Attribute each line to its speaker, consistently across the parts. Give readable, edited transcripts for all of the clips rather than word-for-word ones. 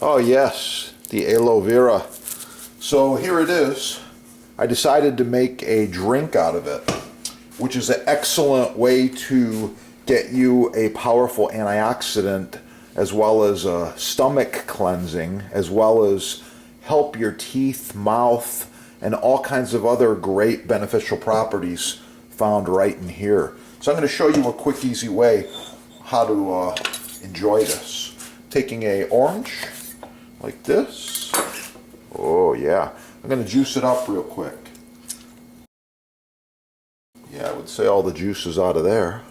Speaker 1: Oh yes, the aloe vera. So here it is. I decided to make a drink out of it, which is an excellent way to get you a powerful antioxidant, as well as a stomach cleansing, as well as help your teeth, mouth, and all kinds of other great beneficial properties found right in here. So I'm going to show you a quick, easy way how to enjoy this. Taking a orange like this. Oh yeah. I'm going to juice it up real quick. Yeah, I would say all the juice is out of there.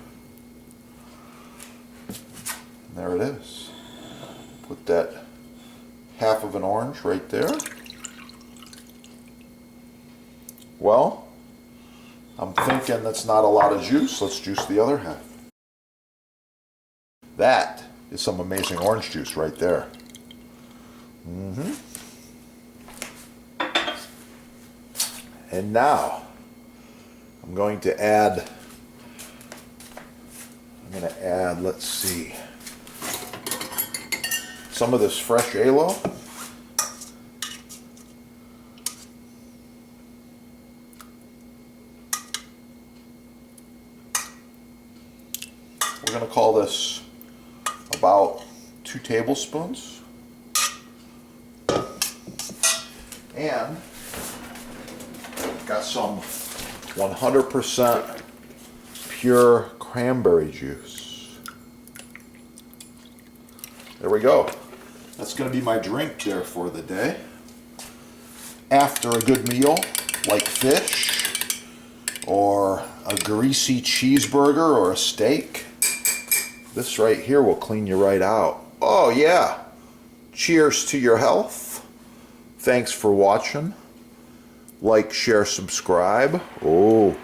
Speaker 1: And there it is. Put that half of an orange right there. Well, I'm thinking that's not a lot of juice. Let's juice the other half. That is some amazing orange juice right there. And now I'm going to add, let's see, some of this fresh aloe. We're going to call this about 2 tablespoons. And got some 100% pure cranberry juice. There we go. That's going to be my drink there for the day. After a good meal, like fish, or a greasy cheeseburger, or a steak, this right here will clean you right out. Oh yeah! Cheers to your health. Thanks for watching. Like, share, subscribe. Oh.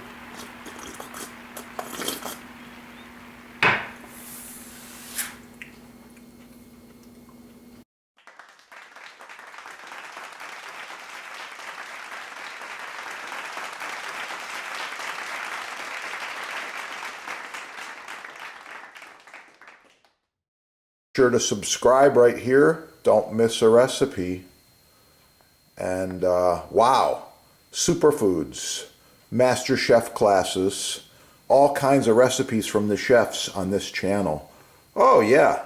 Speaker 1: Sure to subscribe right here. Don't miss a recipe. And wow, superfoods, master chef classes, all kinds of recipes from the chefs on this channel. Oh yeah,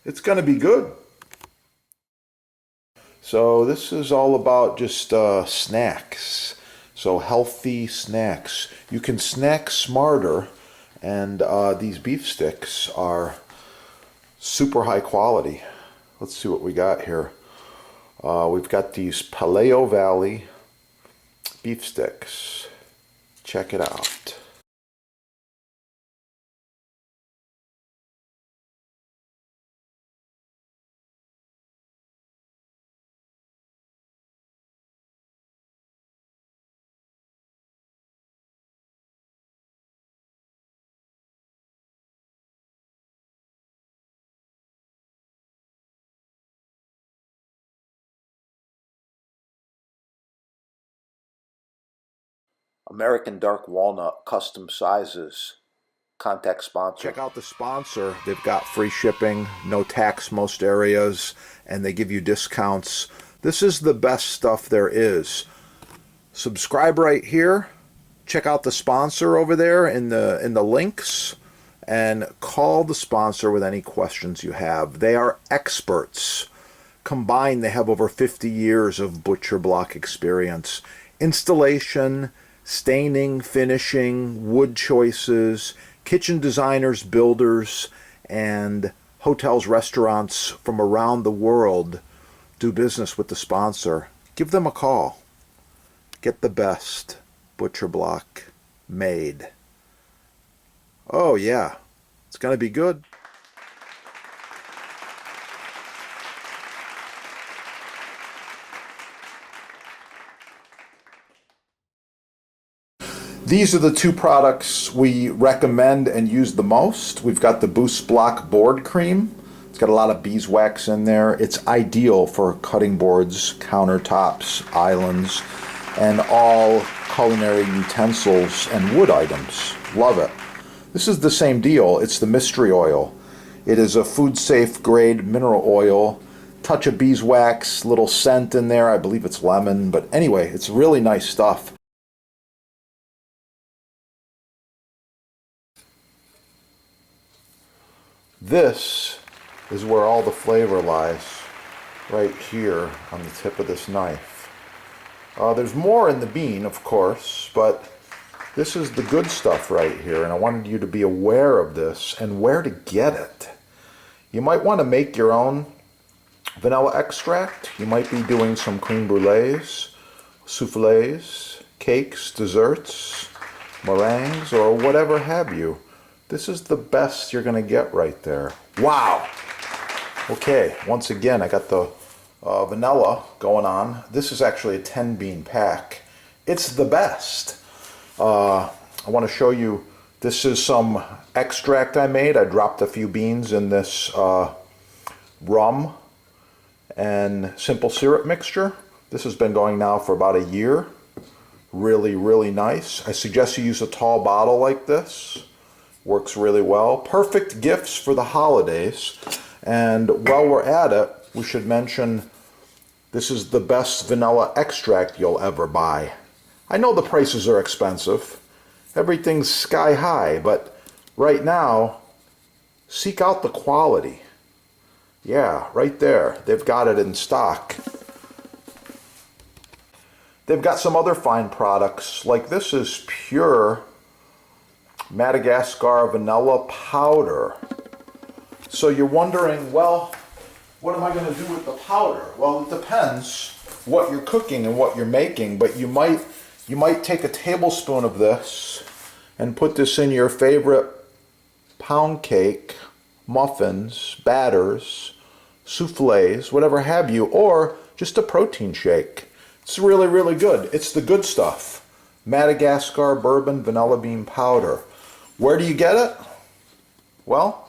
Speaker 1: it's gonna be good. So this is all about just snacks. So healthy snacks. You can snack smarter, and these beef sticks are super high quality. Let's see what we got here. We've got these Paleo Valley beef sticks. Check it out. American dark walnut, custom sizes. Contact sponsor. Check out the sponsor. They've got free shipping, no tax most areas, and they give you discounts. This is the best stuff there is. Subscribe right here. Check out the sponsor over there in the links, and call the sponsor with any questions you have. They are experts. Combined, they have over 50 years of butcher block experience. Installation, staining, finishing, wood choices, kitchen designers, builders, and hotels, restaurants from around the world do business with the sponsor. Give them a call. Get the best butcher block made. Oh yeah, it's gonna be good. These are the 2 products we recommend and use the most. We've got the Boost Block board cream. It's got a lot of beeswax in there. It's ideal for cutting boards, countertops, islands, and all culinary utensils and wood items. Love it. This is the same deal. It's the mystery oil. It is a food safe grade mineral oil. Touch of beeswax, little scent in there. I believe it's lemon, but anyway, it's really nice stuff. This is where all the flavor lies, right here on the tip of this knife. There's more in the bean, of course, but this is the good stuff right here, and I wanted you to be aware of this and where to get it. You might want to make your own vanilla extract. You might be doing some creme brulees, soufflés, cakes, desserts, meringues, or whatever have you. This is the best you're going to get right there. Wow! Okay, once again, I got the vanilla going on. This is actually a 10 bean pack. It's the best. I want to show you, this is some extract I made. I dropped a few beans in this rum and simple syrup mixture. This has been going now for about a year. Really, really nice. I suggest you use a tall bottle like this. Works really well. Perfect gifts for the holidays. And while we're at it, we should mention this is the best vanilla extract you'll ever buy. I know the prices are expensive. Everything's sky high, but right now, seek out the quality. Yeah, right there. They've got it in stock. They've got some other fine products, like this is pure Madagascar vanilla powder. So you're wondering, well, what am I going to do with the powder? Well, it depends what you're cooking and what you're making, but you might take a tablespoon of this and put this in your favorite pound cake, muffins, batters, soufflés, whatever have you, or just a protein shake. It's really, really good. It's the good stuff. Madagascar bourbon vanilla bean powder. Where do you get it? Well,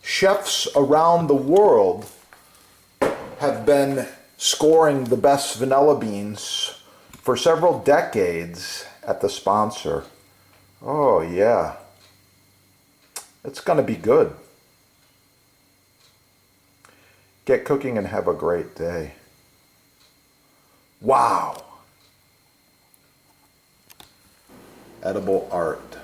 Speaker 1: chefs around the world have been scoring the best vanilla beans for several decades at the sponsor. Oh yeah, it's going to be good. Get cooking and have a great day. Wow. Edible art.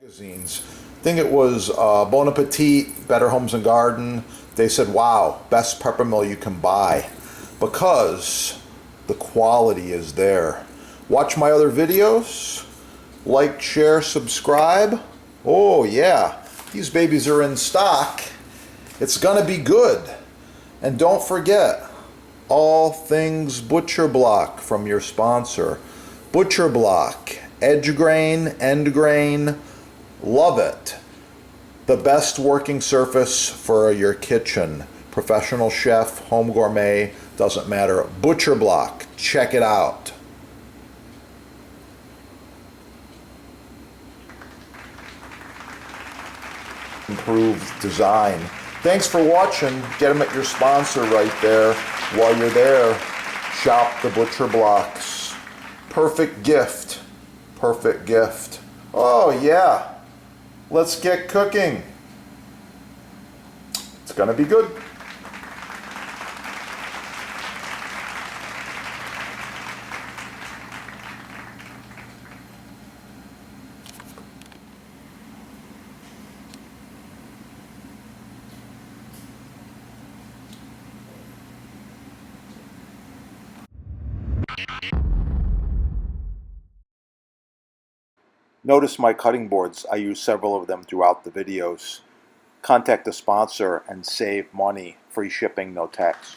Speaker 1: Magazines. I think it was Bon Appetit, Better Homes and Garden. They said, wow, best peppermill you can buy, because the quality is there. Watch my other videos. Like, share, subscribe. Oh yeah, these babies are in stock. It's gonna be good. And don't forget, all things Butcher Block from your sponsor. Butcher Block, edge grain, end grain. Love it. The best working surface for your kitchen. Professional chef, home gourmet, doesn't matter. Butcher Block, check it out. Improved design. Thanks for watching. Get them at your sponsor right there. While you're there, shop the Butcher Blocks. Perfect gift. Perfect gift. Oh yeah. Let's get cooking. It's gonna be good. Notice my cutting boards. I use several of them throughout the videos. Contact the sponsor and save money. Free shipping, no tax.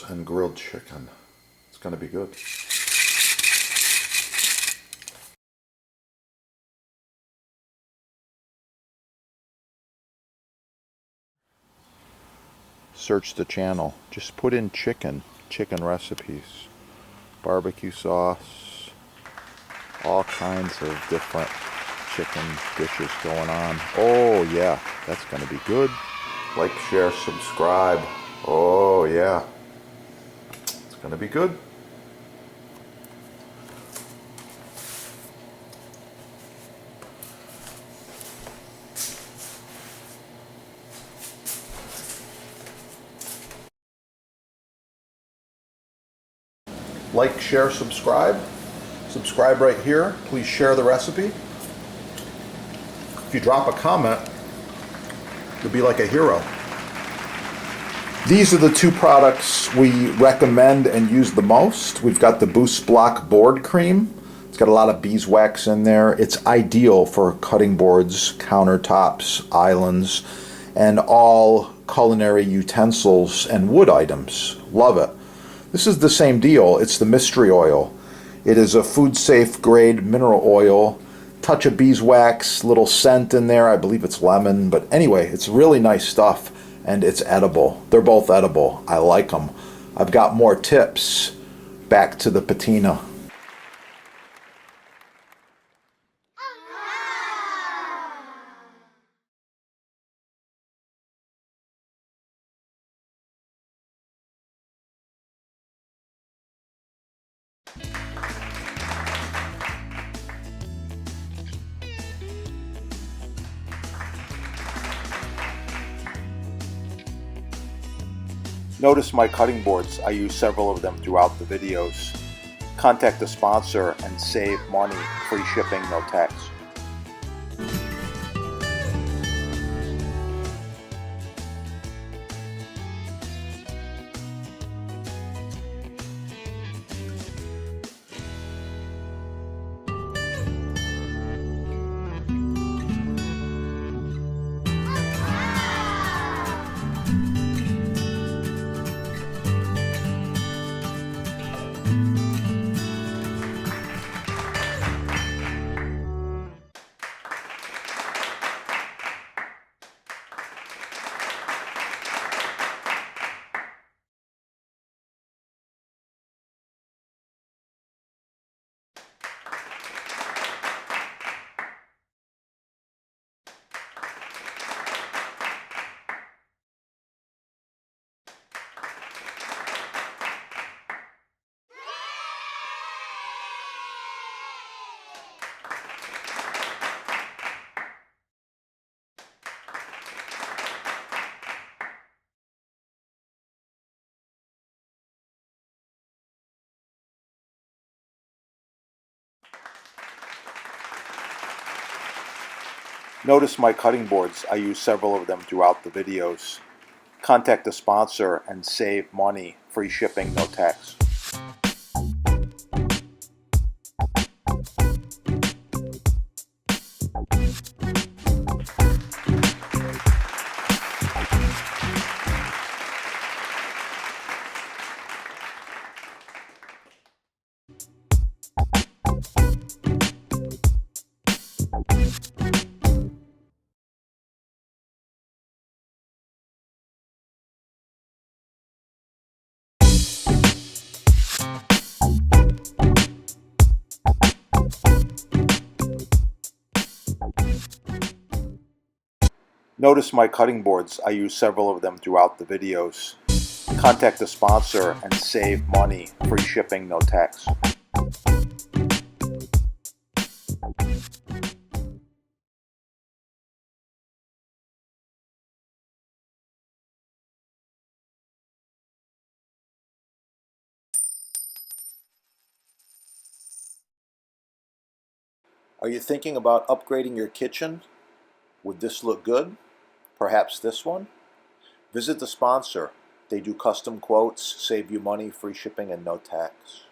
Speaker 1: And grilled chicken. going to be good. Search the channel. Just put in chicken recipes, barbecue sauce, all kinds of different chicken dishes going on. Oh yeah, that's going to be good. Like, share, subscribe. Oh yeah, it's going to be good. Like, share, subscribe. Subscribe right here. Please share the recipe. If you drop a comment, you'll be like a hero. These are the two products we recommend and use the most. We've got the Boost Block board cream. It's got a lot of beeswax in there. It's ideal for cutting boards, countertops, islands, and all culinary utensils and wood items. Love it. This is the same deal. It's the mystery oil. It is a food-safe grade mineral oil. Touch of beeswax, little scent in there. I believe it's lemon, but anyway, it's really nice stuff, and it's edible. They're both edible. I like them. I've got more tips. Back to the patina. Notice my cutting boards. I use several of them throughout the videos. Contact the sponsor and save money. Free shipping, no tax. Notice my cutting boards. I use several of them throughout the videos. Contact the sponsor and save money. Free shipping, no tax. Notice my cutting boards. I use several of them throughout the videos. Contact the sponsor and save money. Free shipping, no tax. Are you thinking about upgrading your kitchen? Would this look good? Perhaps this one? Visit the sponsor. They do custom quotes, save you money, free shipping, and no tax.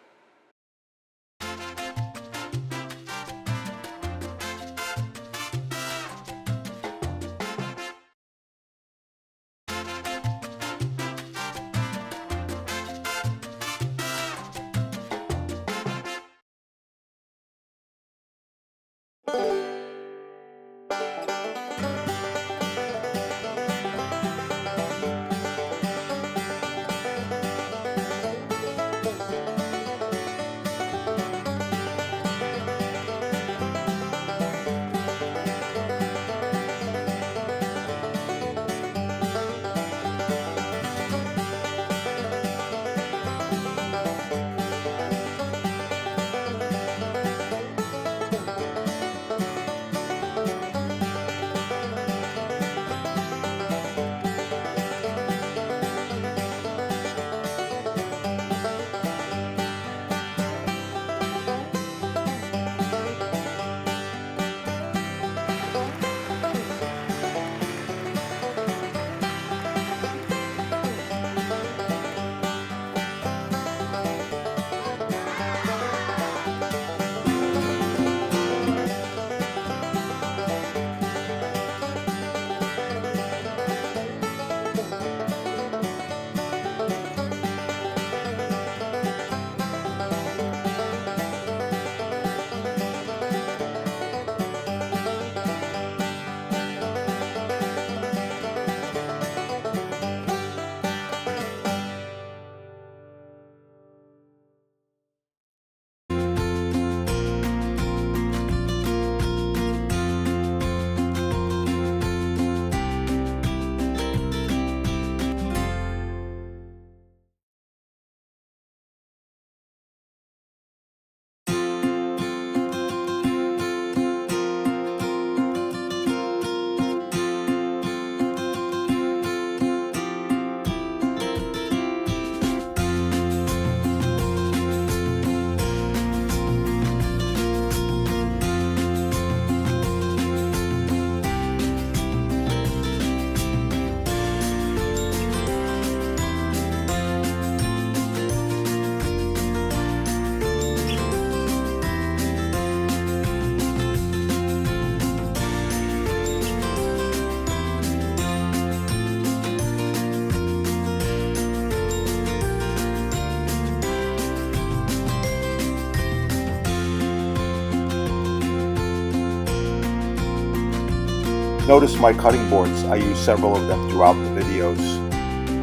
Speaker 1: Notice my cutting boards. I use several of them throughout the videos.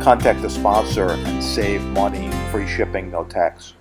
Speaker 1: Contact the sponsor and save money, free shipping, no tax.